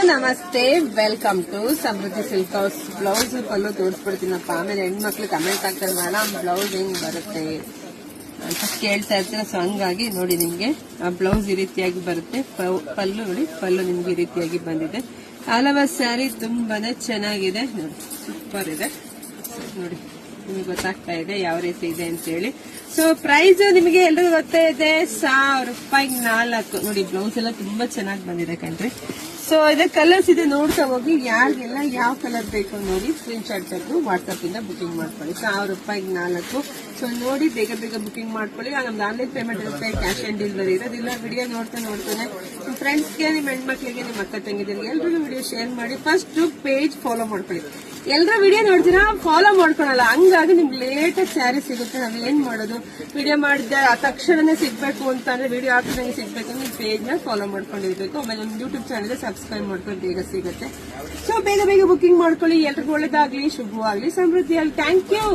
ನಮಸ್ತೆ, welcome to Samruddhi silk house. Blouse ಪಲ್ಲು ತೋರಿಸ್ಬಿಡ್ತೀನಪ್ಪ. ಆಮೇಲೆ ಹೆಣ್ಮಕ್ಳು ಕಮೆಂಟ್ ಆಗ್ತಾರೆ, ಮೇಡಮ್ ಬ್ಲೌಸ್ ಹೆಂಗ್ ಬರುತ್ತೆ ಅಂತ ಕೇಳ್ತಾ ಇರ್ತೀರ. ಸೊ ಹಂಗಾಗಿ ನೋಡಿ, ನಿಮ್ಗೆ ಆ ಬ್ಲೌಸ್ ಈ ರೀತಿಯಾಗಿ ಬರುತ್ತೆ. ಪಲ್ಲು ನೋಡಿ, ಪಲ್ಲು ನಿಮ್ಗೆ ಈ ರೀತಿಯಾಗಿ ಬಂದಿದೆ. ಆಲ್ ಓವರ್ ಸ್ಯಾರಿ ತುಂಬಾನೇ ಚೆನ್ನಾಗಿದೆ ನೋಡಿ, ಸೂಪರ್ ಇದೆ ನೋಡಿ. ನಿಮಗೆ ಗೊತ್ತಾಗ್ತಾ ಇದೆ ಯಾವ ರೀತಿ ಇದೆ ಅಂತ ಹೇಳಿ. ಸೊ ಪ್ರೈಸ್ ನಿಮಗೆ ಎಲ್ರಿಗೂ ಗೊತ್ತೇ ಇದೆ, 1000 ರೂಪಾಯಿಗೆ 4 ನೋಡಿ. ಬ್ಲೌಸ್ ಎಲ್ಲ ತುಂಬಾ ಚೆನ್ನಾಗಿ ಬಂದಿದೆ ಕಣ್ರಿ. ಸೊ ಇದೇ ಕಲರ್ಸ್ ಇದೆ, ನೋಡ್ತಾ ಹೋಗಿ. ಯಾರಿಗೆಲ್ಲ ಯಾವ ಕಲರ್ ಬೇಕು ನೋಡಿ, ಸ್ಕ್ರೀನ್ ಶಾಟ್ ತೆಗೆದು ವಾಟ್ಸ್ಆಪ್ ಇಂದ ಬುಕಿಂಗ್ ಮಾಡ್ಕೊಳ್ಳಿ. 1000 ರೂಪಾಯಿಗೆ 4. ಸೊ ನೋಡಿ, ಬೇಗ ಬೇಗ ಬುಕಿಂಗ್ ಮಾಡ್ಕೊಳ್ಳಿ. ನಮ್ದು ಆನ್ಲೈನ್ ಪೇಮೆಂಟ್ ಇರುತ್ತೆ, ಕ್ಯಾಶ್ ಆನ್ ಡೆಲಿವರಿ ಇರೋದಿಲ್ಲ. ವಿಡಿಯೋ ನೋಡ್ತಾನೆ ನಿಮ್ಮ ಫ್ರೆಂಡ್ಸ್ಗೆ, ನಿಮ್ಮ ಹೆಣ್ಮಕ್ಳಿಗೆ, ನಿಮ್ಮ ಅಕ್ಕ ತಂಗಿದರಿಗೆ ಎಲ್ರಿಗೂ ವಿಡಿಯೋ ಶೇರ್ ಮಾಡಿ. ಫಸ್ಟ್ ಪೇಜ್ ಫಾಲೋ ಮಾಡ್ಕೊಳ್ಳಿ. ಎಲ್ಲರ ವಿಡಿಯೋ ನೋಡ್ತೀರಾ, ಫಾಲೋ ಮಾಡ್ಕೊಳಲ್ಲ. ಹಂಗಾಗಿ ನಿಮ್ಗೆ ಲೇಟೆಸ್ಟ್ ಸ್ಯಾರಿ ಸಿಗುತ್ತೆ. ನಾವ್ ಏನ್ ಮಾಡೋದು, ವಿಡಿಯೋ ಮಾಡಿದ್ದೆ ಆ ತಕ್ಷಣನೇ ಸಿಗ್ಬೇಕು ಅಂತ ಅಂದ್ರೆ, ವಿಡಿಯೋ ಹಾಕಿದಂಗೆ ಸಿಗ್ಬೇಕು ಅಂದ್ರೆ ಪೇಜ್ ನ ಫಾಲೋ ಮಾಡ್ಕೊಂಡಿರ್ಬೇಕು. ಆಮೇಲೆ ನಮ್ಮ ಯೂಟ್ಯೂಬ್ ಚಾನಲ್ ಸಬ್ಸ್ಕ್ರೈಬ್ ಮಾಡ್ಕೊಂಡು ಬೇಗ ಸಿಗುತ್ತೆ. ಸೊ ಬೇಗ ಬೇಗ ಬುಕಿಂಗ್ ಮಾಡ್ಕೊಳ್ಳಿ. ಎಲ್ರಿಗೂ ಒಳ್ಳೇದಾಗ್ಲಿ, ಶುಭವಾಗ್ಲಿ, ಸಮೃದ್ಧಿಯಾಗಿ. Thank you.